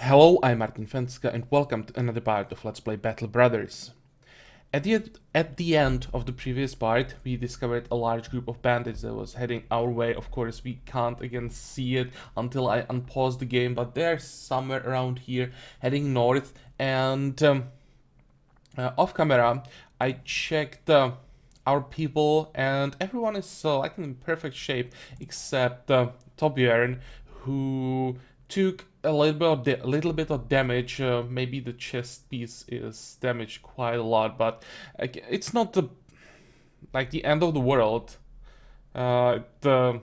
Hello, I'm Martin Fencka and welcome to another part of Let's Play Battle Brothers. At the end of the previous part, we discovered a large group of bandits that was heading our way. Of course, we can't again see it until I unpause the game, but they're somewhere around here, heading north. And off camera, I checked our people, and everyone is like in perfect shape except Torbjörn, who took a little bit of damage. Maybe the chest piece is damaged quite a lot, but it's not the end of the world. The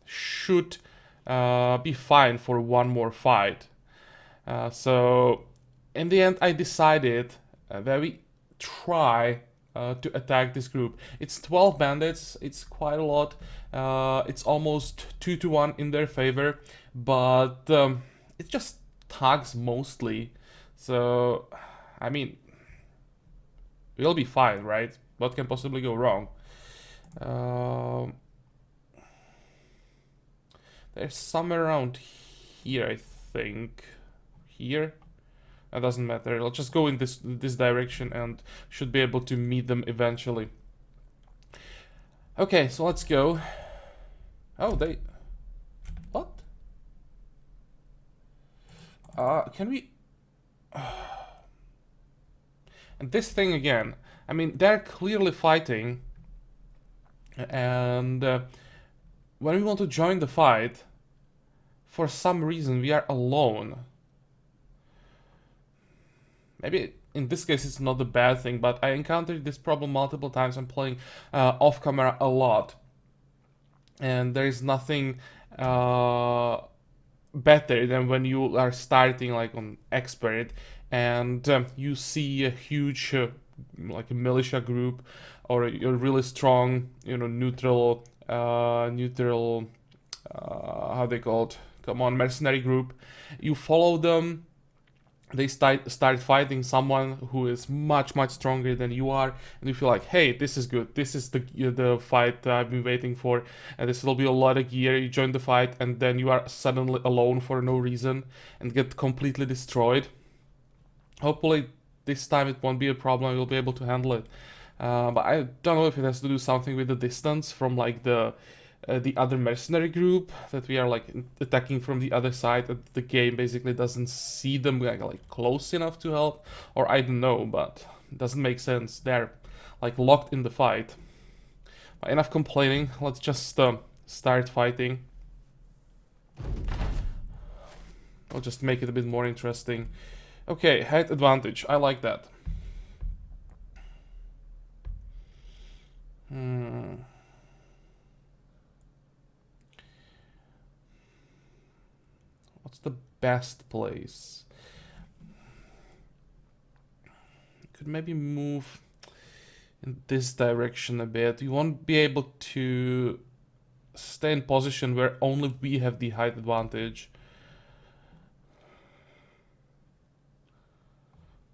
should be fine for one more fight. So in the end, I decided that we try to attack this group. It's 12 bandits. It's quite a lot. It's almost 2-1 in their favor, but it's just thugs mostly. So, I mean, we'll be fine, right? What can possibly go wrong? There's somewhere around here, I think. Here? That doesn't matter. I'll just go in this direction and should be able to meet them eventually. Okay, so let's go. Oh, they... What? Can we... And this thing again. I mean, they're clearly fighting. And when we want to join the fight, for some reason we are alone. Maybe in this case it's not a bad thing, but I encountered this problem multiple times. I'm playing off camera a lot, and there is nothing better than when you are starting like on expert and you see a huge like a militia group or a really strong, neutral how they called, come on, mercenary group. You follow them. They start fighting someone who is much stronger than you are, and you feel like, hey, this is good. This is the fight I've been waiting for, and this will be a lot of gear. You join the fight, and then you are suddenly alone for no reason and get completely destroyed. Hopefully, this time it won't be a problem. You'll be able to handle it. But I don't know if it has to do something with the distance from like the other mercenary group that we are like attacking from the other side, that the game basically doesn't see them like close enough to help, or I don't know, but it doesn't make sense. They're like locked in the fight. But enough complaining, let's just start fighting. I'll just make it a bit more interesting. Okay, height advantage, I like that. What's the best place? Could maybe move in this direction a bit. You won't be able to stay in position where only we have the height advantage.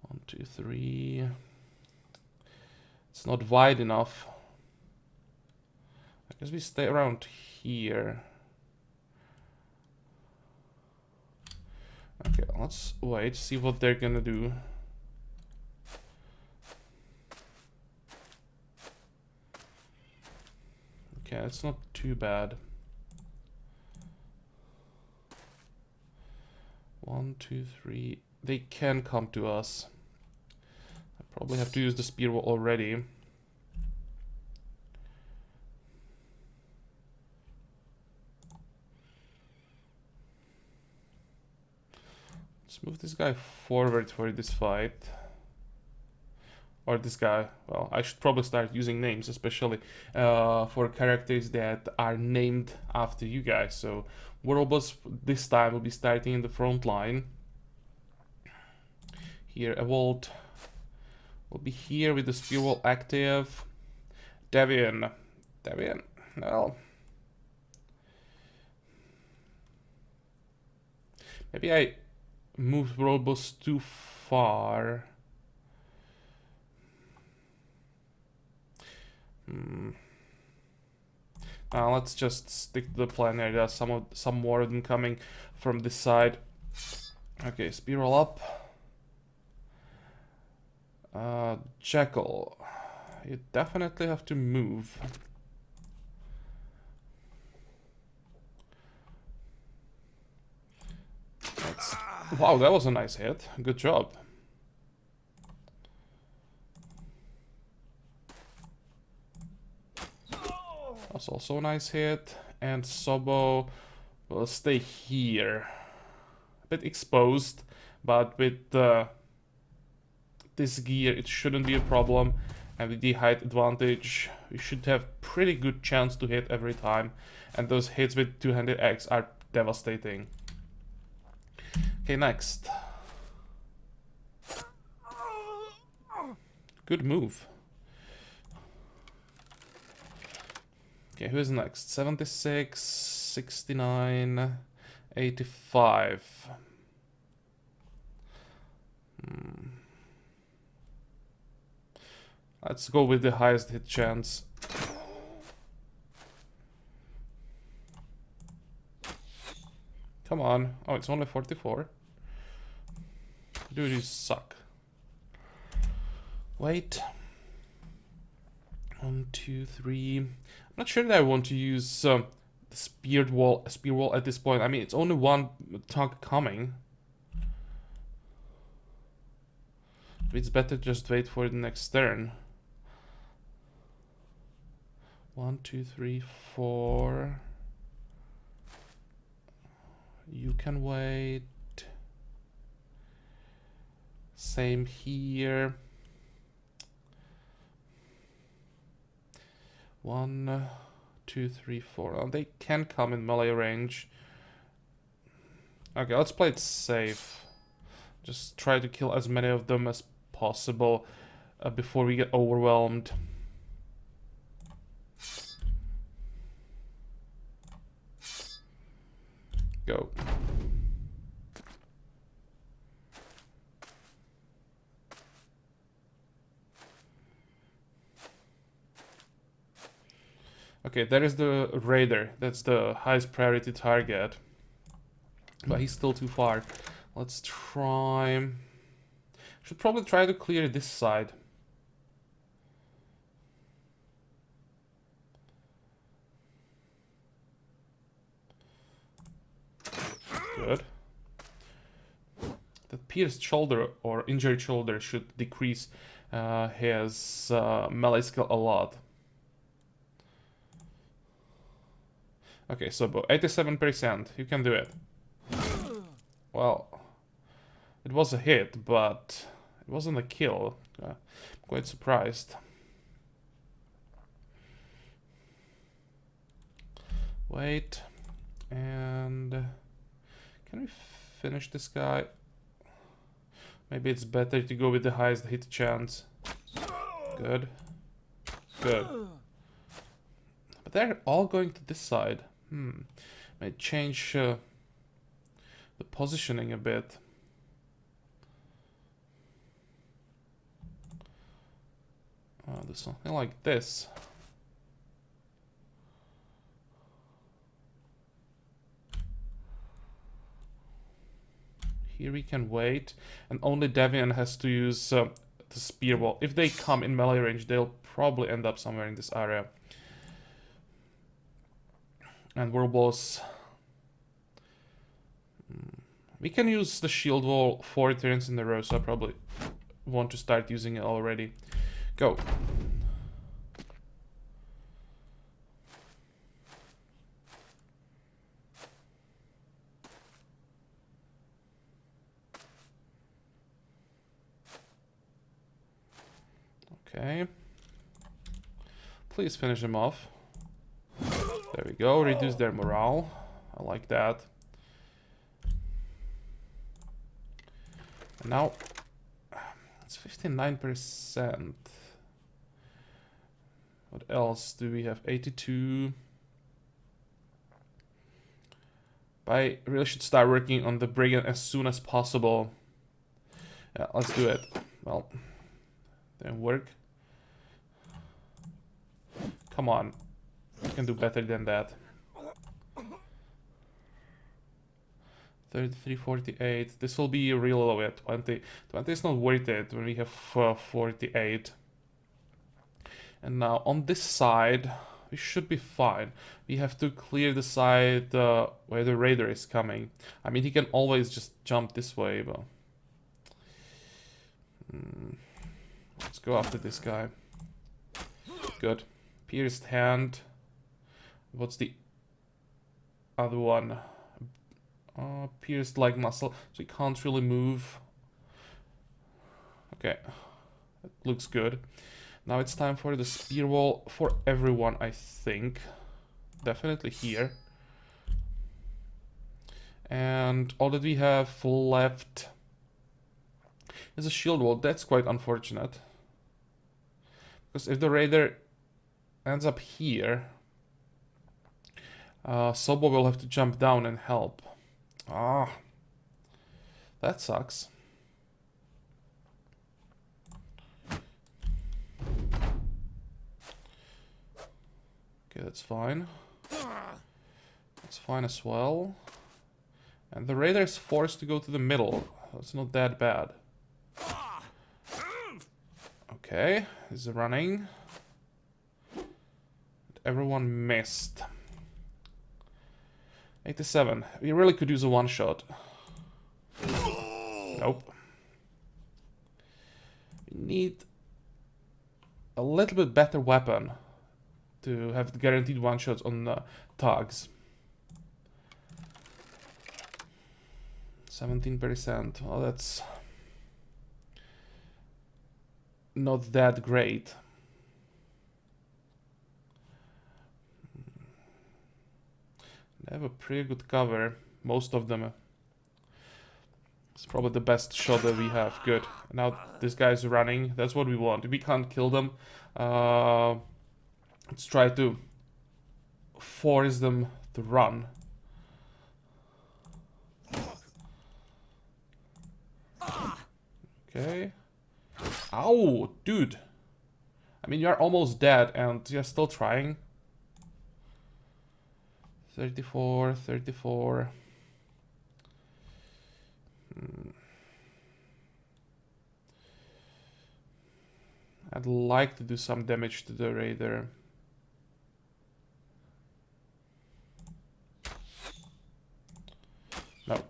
1, 2, 3. It's not wide enough. I guess we stay around here. Okay, let's wait, see what they're gonna do. Okay, it's not too bad. 1, 2, 3. They can come to us. I probably have to use the spear wall already. Let's move this guy forward for this fight. Or this guy. Well, I should probably start using names, especially for characters that are named after you guys. So Warlboss this time will be starting in the front line. Here, Evolt will be here with the spear wall active. Devian, well, maybe I moved Warlboss too far. Let's just stick to the plan here. There's some more of them coming from this side. Okay, spiral up. Jackal. You definitely have to move. Wow, that was a nice hit. Good job. That's also a nice hit. And Sobo will stay here. A bit exposed, but with this gear it shouldn't be a problem. And with the height advantage, we should have pretty good chance to hit every time. And those hits with two-handed axe are devastating. Okay, next. Good move. Okay, who's next? 76, 69, 85. Let's go with the highest hit chance. Come on. Oh, it's only 44. Dude, you suck. Wait. 1, 2, 3. I'm not sure that I want to use the spear wall at this point. I mean, it's only one tank coming. It's better just wait for the next turn. 1, 2, 3, 4. You can wait. Same here. 1, 2, 3, 4. Oh, they can come in melee range. Okay, let's play it safe. Just try to kill as many of them as possible before we get overwhelmed. Go. Okay, there is the raider. That's the highest priority target. But he's still too far. Let's try... Should probably try to clear this side. Good. The pierced shoulder or injured shoulder should decrease his melee skill a lot. Okay, so 87%. You can do it. Well, it was a hit, but it wasn't a kill. I'm quite surprised. Wait. And can we finish this guy? Maybe it's better to go with the highest hit chance. Good. Good. But they're all going to this side. May change the positioning a bit. Do something like this. Here we can wait, and only Devian has to use the spear wall. If they come in melee range, they'll probably end up somewhere in this area. And Werewolves. We can use the shield wall 4 turns in a row, so I probably want to start using it already. Go. Okay. Please finish them off. There we go. Reduce their morale. I like that. And now it's 59%. What else do we have? 82. I really should start working on the brigand as soon as possible. Yeah, let's do it. Well, didn't work. Come on. You can do better than that. 33, 48. This will be real low at 20. 20 is not worth it when we have 48. And now on this side, we should be fine. We have to clear the side where the raider is coming. I mean, he can always just jump this way, but... let's go after this guy. Good. Pierced hand. What's the other one? Pierced leg muscle, so he can't really move. Okay, that looks good. Now it's time for the spear wall for everyone, I think. Definitely here. And all that we have left is a shield wall. That's quite unfortunate. Because if the raider ends up here, Sobo will have to jump down and help. Ah, that sucks. Okay, that's fine. That's fine as well. And the raider is forced to go to the middle. That's not that bad. Okay, he's running. Everyone missed. 87. We really could use a one-shot. Nope. We need a little bit better weapon to have guaranteed one-shots on thugs. 17%. Well, that's not that great. They have a pretty good cover, most of them. It's probably the best shot that we have. Good. Now this guy's running. That's what we want. We can't kill them. Let's try to force them to run. Okay. Ow, dude. I mean, you're almost dead and you're still trying. 34, 34. I'd like to do some damage to the raider. No.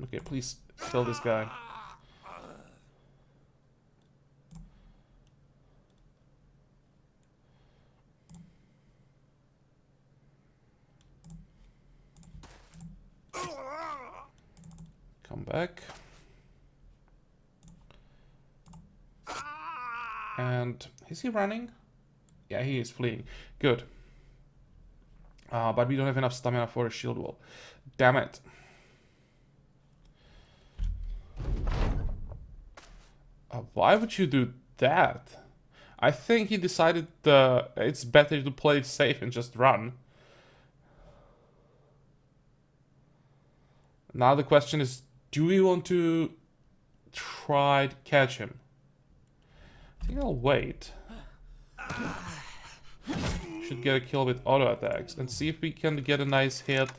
Okay, please kill this guy. Come back. And is he running? Yeah, he is fleeing. Good. But we don't have enough stamina for a shield wall. Damn it. Why would you do that? I think he decided it's better to play it safe and just run. Now the question is, do we want to try to catch him? I think I'll wait. Should get a kill with auto attacks and see if we can get a nice hit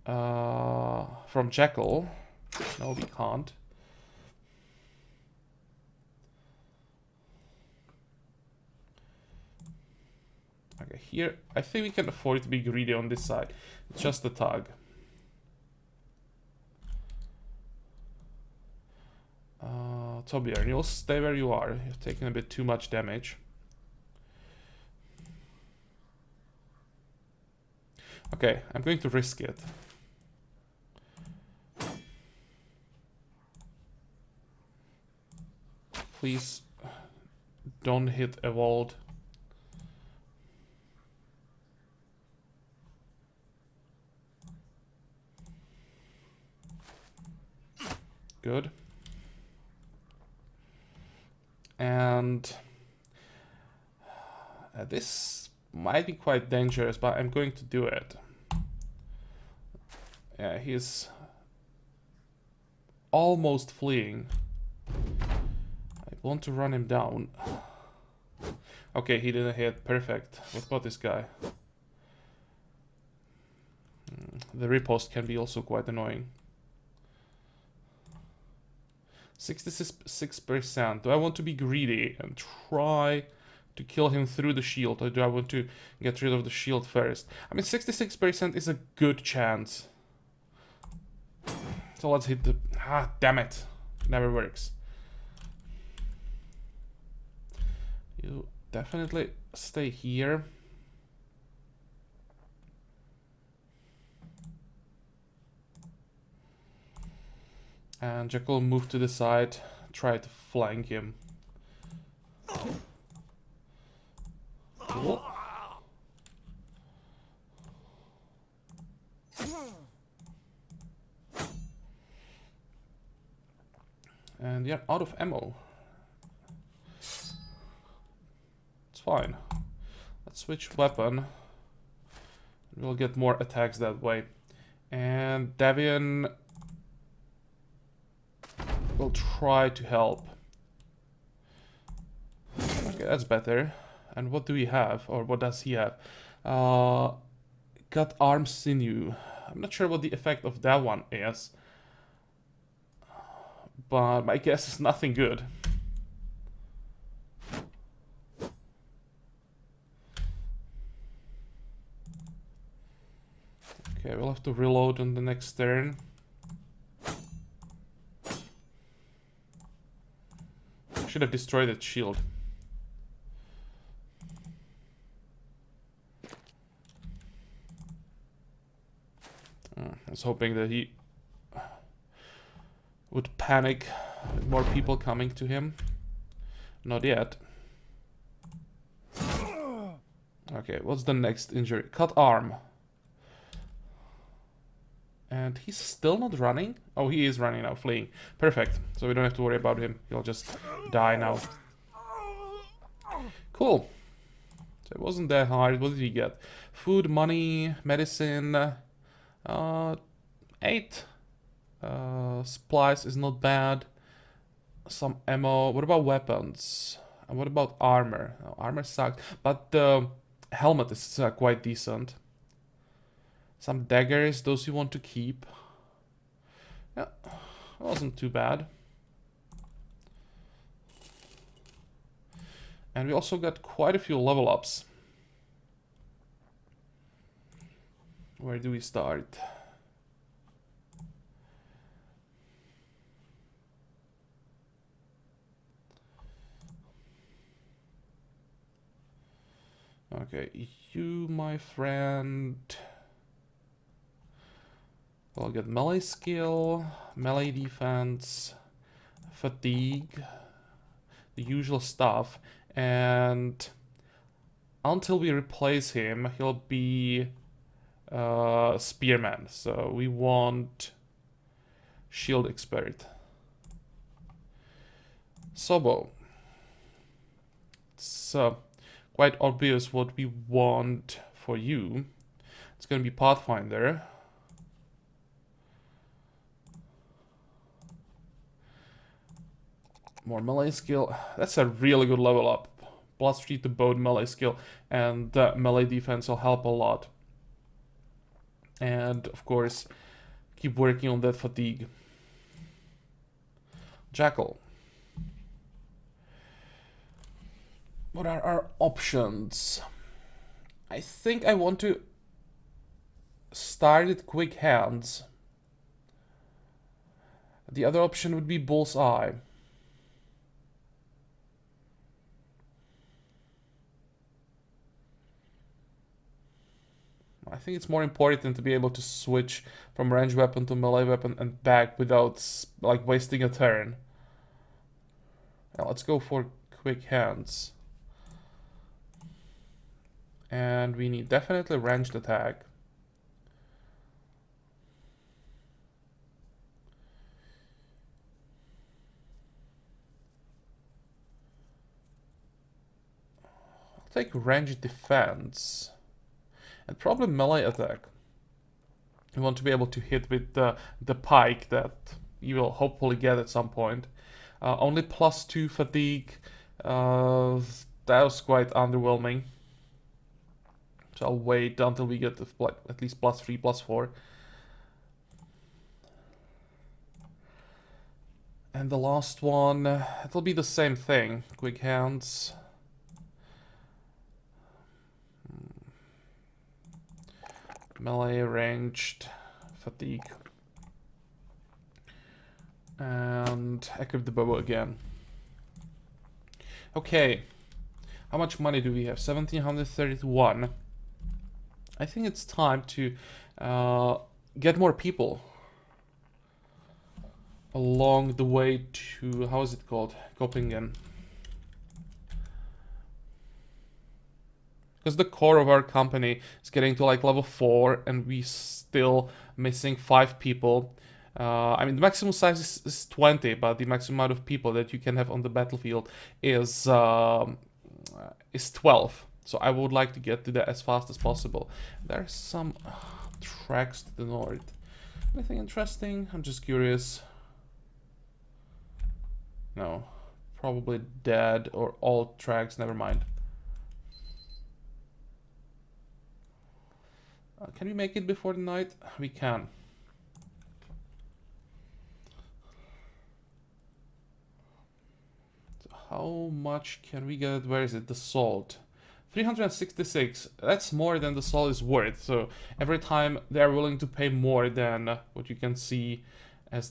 from Jekyll. No, we can't. Okay, here I think we can afford to be greedy on this side. It's just a tug. Tobier, you'll stay where you are. You're taking a bit too much damage. Okay, I'm going to risk it. Please don't hit a vault. Good. And this might be quite dangerous, but I'm going to do it. Yeah, he's almost fleeing. I want to run him down. Okay, he didn't hit. Perfect. What about this guy? The riposte can be also quite annoying. 66%. Do I want to be greedy and try to kill him through the shield, or do I want to get rid of the shield first? I mean, 66% is a good chance. So let's hit the... Ah, damn it. Never works. You definitely stay here. And Jekyll move to the side, try to flank him. Cool. And yeah, out of ammo. It's fine. Let's switch weapon. We'll get more attacks that way. And Devian will try to help. Okay, that's better. And what do we have? Or what does he have? Cut arm sinew. I'm not sure what the effect of that one is. But my guess is nothing good. Okay, we'll have to reload on the next turn. I should have destroyed that shield. I was hoping that he would panic with more people coming to him. Not yet. Okay, what's the next injury? Cut arm. And he's still not running? Oh, he is running now, fleeing. Perfect. So we don't have to worry about him. He'll just die now. Cool. So it wasn't that hard. What did he get? Food, money, medicine. 8. Supplies is not bad. Some ammo. What about weapons? And what about armor? Oh, armor sucks. But the helmet is quite decent. Some daggers, those you want to keep. Yeah, wasn't too bad. And we also got quite a few level ups. Where do we start? Okay, you, my friend... I'll get melee skill, melee defense, fatigue, the usual stuff, and until we replace him, he'll be spearman. So we want shield expert. Sobo. It's quite obvious what we want for you. It's gonna be Pathfinder. More melee skill. That's a really good level up. +3 to both melee skill and melee defense will help a lot. And of course, keep working on that fatigue. Jackal. What are our options? I think I want to start with quick hands. The other option would be bullseye. I think it's more important to be able to switch from ranged weapon to melee weapon and back without like wasting a turn. Now let's go for quick hands. And we need definitely ranged attack. I'll take ranged defense. And probably melee attack. You want to be able to hit with the pike that you will hopefully get at some point. Only +2 fatigue. That was quite underwhelming. So I'll wait until we get to at least +3, +4. And the last one, it'll be the same thing. Quick hands. Melee, ranged, fatigue. And equip the bow again. Okay. How much money do we have? 1731. I think it's time to get more people along the way to, how is it called? Copenhagen. Because the core of our company is getting to like level 4 and we still missing 5 people. I mean, the maximum size is 20, but the maximum amount of people that you can have on the battlefield is 12. So I would like to get to that as fast as possible. There's some tracks to the north. Anything interesting? I'm just curious. No, probably dead or all tracks, never mind. Can we make it before the night? We can. So how much can we get? Where is it? The salt. 366. That's more than the salt is worth. So every time they're willing to pay more than what you can see as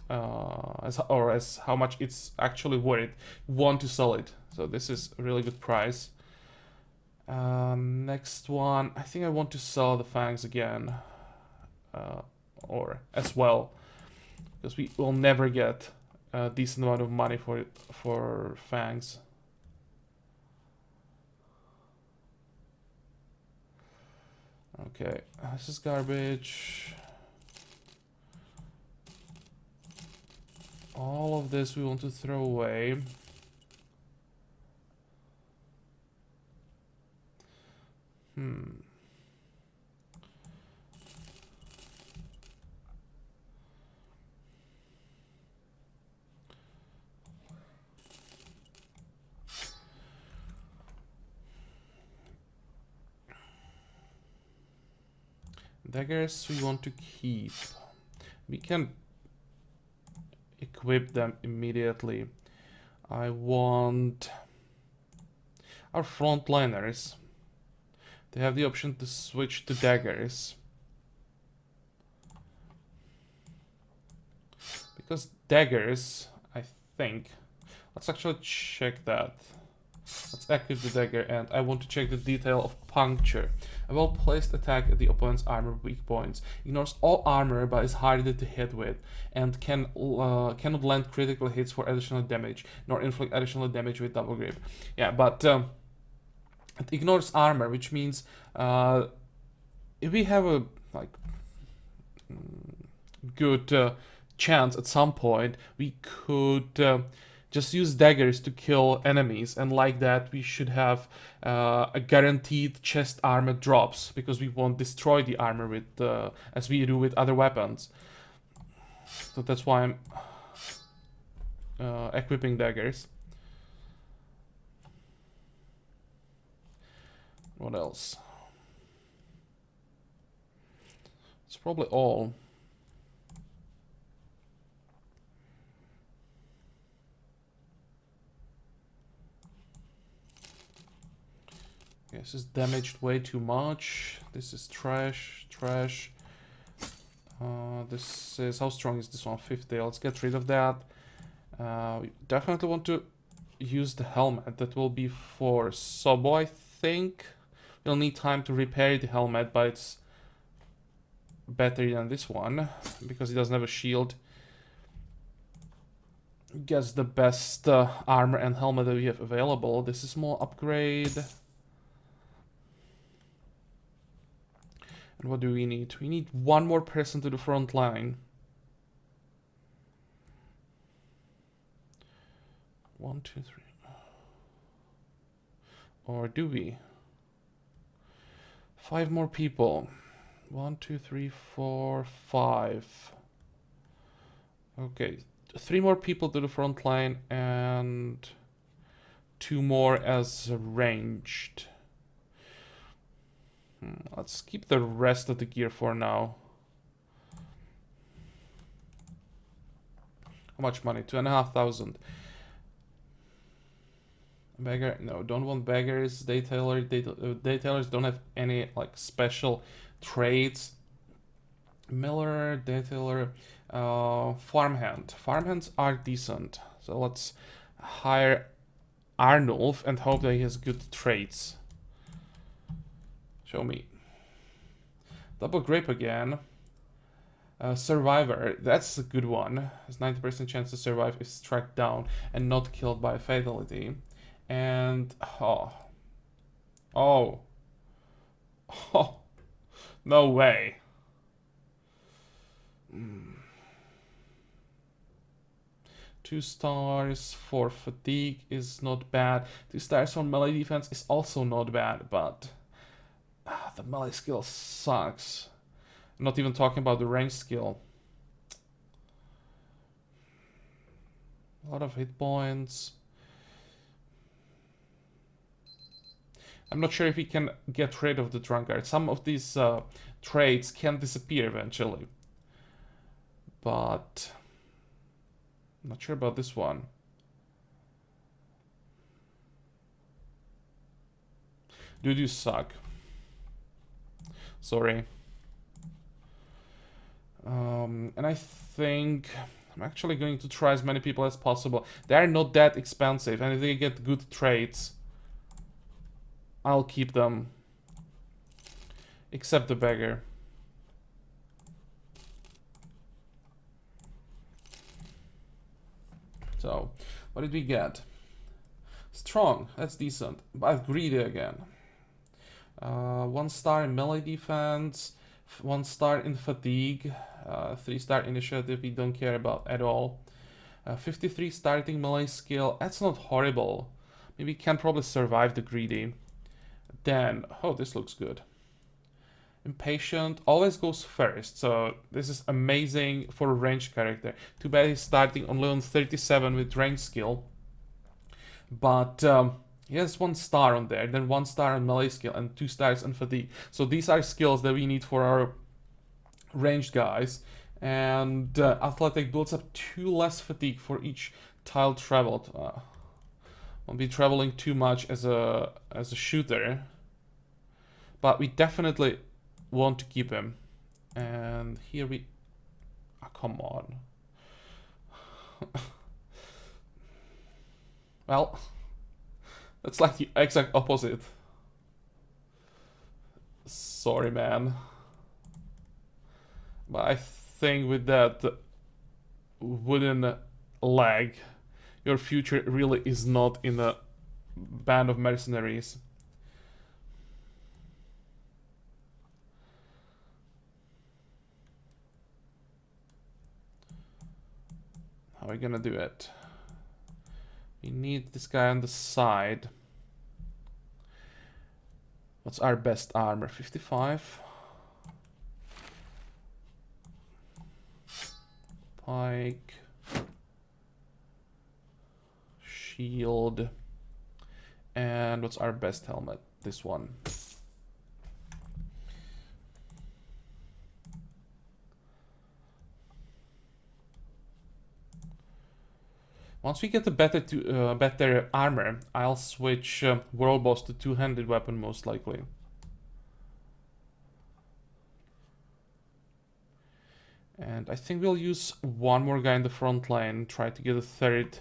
how much it's actually worth, want to sell it. So this is a really good price. Next one, I think I want to sell the fangs again, or as well, because we will never get a decent amount of money for fangs. Okay, this is garbage. All of this we want to throw away. Daggers we want to keep. We can equip them immediately. I want our frontliners. They have the option to switch to daggers. Because daggers, I think... Let's actually check that. Let's activate the dagger, and I want to check the detail of puncture. A well-placed attack at the opponent's armor weak points. Ignores all armor but is harder to hit with, and cannot land critical hits for additional damage, nor inflict additional damage with double grip. Yeah, but it ignores armor, which means if we have a good chance at some point, we could just use daggers to kill enemies, and like that we should have a guaranteed chest armor drops, because we won't destroy the armor with as we do with other weapons. So that's why I'm equipping daggers. What else? It's probably all. This is damaged way too much. This is trash. This is, how strong is this one? 50. Let's get rid of that. We definitely want to use the helmet. That will be for Sobo, I think. We'll need time to repair the helmet, but it's better than this one because it doesn't have a shield. Gets the best armor and helmet that we have available. This is more upgrade. And what do we need? We need one more person to the front line. 1, 2, 3. Or do we? 5 more people. 1, 2, 3, 4, 5. Okay, 3 more people to the front line and 2 more as ranged. Let's keep the rest of the gear for now. How much money? 2,500. Beggar? No, don't want beggars. Daytailers don't have any like special traits. Miller, Daytailer, Farmhand. Farmhands are decent. So let's hire Arnulf and hope that he has good traits. Show me. Double Grape again. Survivor, that's a good one. Has 90% chance to survive if struck down and not killed by a fatality. And oh, no way. 2 stars for fatigue is not bad. 2 stars on melee defense is also not bad, but the melee skill sucks. I'm not even talking about the range skill. A lot of hit points. I'm not sure if we can get rid of the drunkard. Some of these traits can disappear eventually. But I'm not sure about this one. Dude, you suck. Sorry. And I think I'm actually going to try as many people as possible. They are not that expensive, and if they get good traits, I'll keep them. Except the beggar. So, what did we get? Strong, that's decent, but greedy again. 1 star in melee defense, 1 star in fatigue, 3 star initiative we don't care about at all. 53 starting melee skill, that's not horrible. Maybe can probably survive the greedy. Then, oh, this looks good. Impatient always goes first, so this is amazing for a ranged character. Too bad he's starting only on 37 with range skill. But he has 1 star on there, then 1 star on melee skill, and 2 stars on fatigue. So these are skills that we need for our ranged guys. And athletic builds up 2 less fatigue for each tile traveled. Won't be traveling too much as a shooter, but we definitely want to keep him. And here we... Oh, come on. Well, that's like the exact opposite. Sorry, man. But I think with that wooden leg, your future really is not in a band of mercenaries. How are we gonna do it? We need this guy on the side. What's our best armor? 55. Pike. Shield. And what's our best helmet? This one. Once we get the better armor, I'll switch World Boss to 2-handed weapon most likely. And I think we'll use 1 more guy in the front line, try to get a third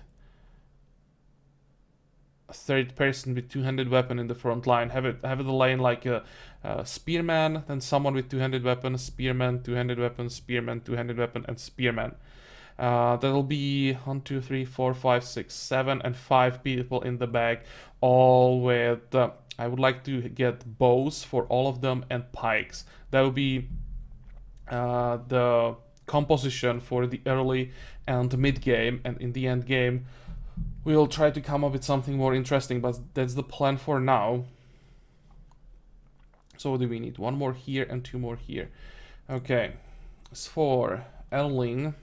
person with 2-handed weapon in the front line. Have the lane like a spearman, then someone with 2-handed weapon, spearman, 2-handed weapon, spearman, 2-handed weapon, and spearman. That'll be 1, 2, 3, 4, 5, 6, 7, and 5 people in the back, all with, I would like to get bows for all of them and pikes. That would be the composition for the early and mid game, and in the end game, we'll try to come up with something more interesting, but that's the plan for now. So what do we need? 1 more here and 2 more here. Okay, as for Erling,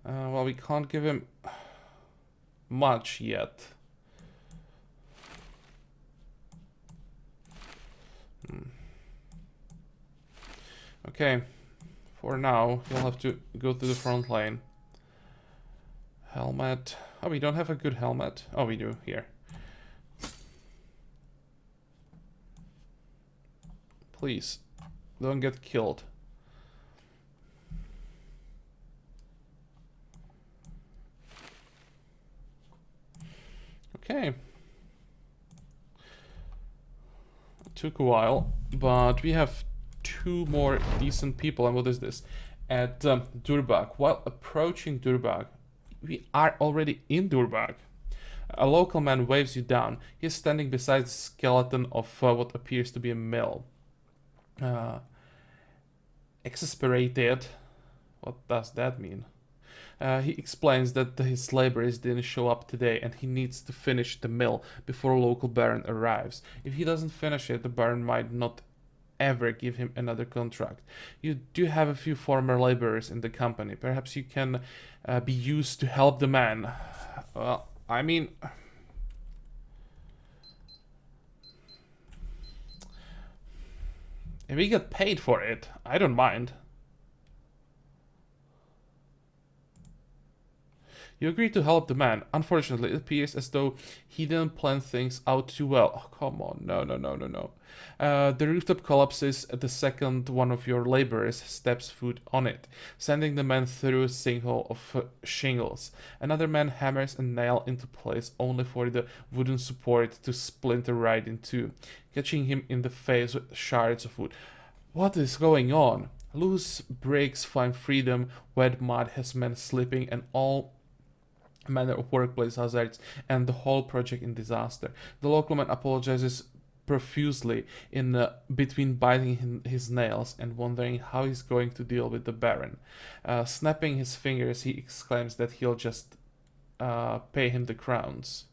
well, we can't give him much yet. Okay, for now, he'll have to go to the front line. Helmet. Oh, we don't have a good helmet. Oh, we do, here. Please, don't get killed. Okay. Took a while, but we have 2 more decent people. And what is this? At Durbag. While approaching Durbag, we are already in Durbag. A local man waves you down. He is standing beside the skeleton of what appears to be a mill. Exasperated. What does that mean? He explains that his laborers didn't show up today and he needs to finish the mill before a local baron arrives. If he doesn't finish it, the baron might not ever give him another contract. You do have a few former laborers in the company. Perhaps you can be used to help the man. Well, I mean... if we get paid for it, I don't mind. You agree to help the man. Unfortunately, it appears as though he didn't plan things out too well. Oh, come on. No. The rooftop collapses the second one of your laborers steps foot on it, sending the man through a sinkhole of shingles. Another man hammers a nail into place only for the wooden support to splinter right in two, catching him in the face with shards of wood. What is going on? Loose bricks find freedom, wet mud has men slipping, and all manner of workplace hazards, and the whole project in disaster. The local man apologizes profusely in between biting his nails and wondering how he's going to deal with the baron. Snapping his fingers, he exclaims that he'll just pay him the crowns.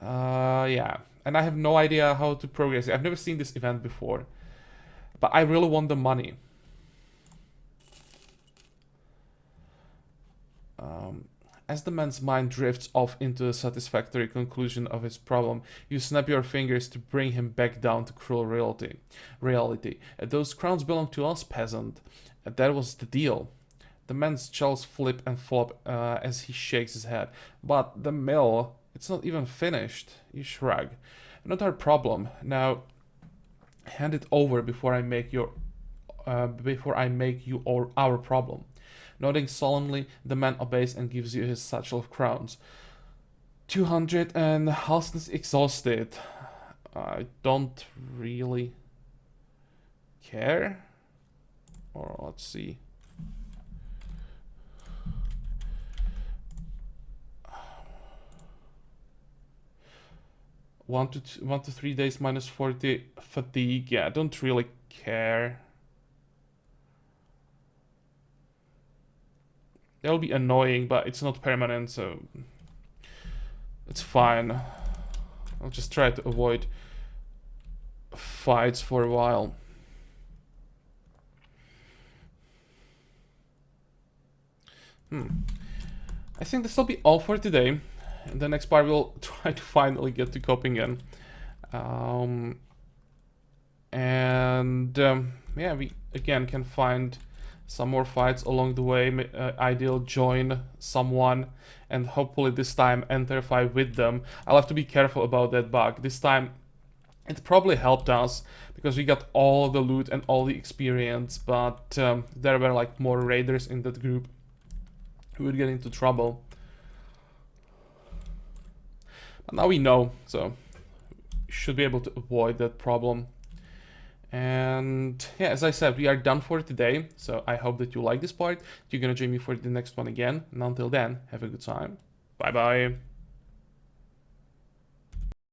Yeah, and I have no idea how to progress. I've never seen this event before, but I really want the money. As the man's mind drifts off into a satisfactory conclusion of his problem, you snap your fingers to bring him back down to cruel reality. Those crowns belong to us, peasant. That was the deal. The man's jaws flip and flop as he shakes his head. But the mill, it's not even finished. You shrug. Not our problem. Now, hand it over before I make you our problem. Nodding solemnly, the man obeys and gives you his satchel of crowns. 200 and Halston's exhausted. I don't really care. Or let's see. One to 3 days minus 40 fatigue. Yeah, I don't really care. That'll be annoying, but it's not permanent, so it's fine. I'll just try to avoid fights for a while. I think this will be all for today. In the next part, we'll try to finally get to Copenhagen. Yeah, we again can find some more fights along the way. Ideal join someone and hopefully this time enter a fight with them. I'll have to be careful about that bug. This time it probably helped us because we got all the loot and all the experience, but there were like more raiders in that group who would get into trouble. But now we know, so we should be able to avoid that problem. And yeah, as I said, we are done for today. So I hope that you like this part. You're gonna join me for the next one again. And until then, have a good time. Bye bye.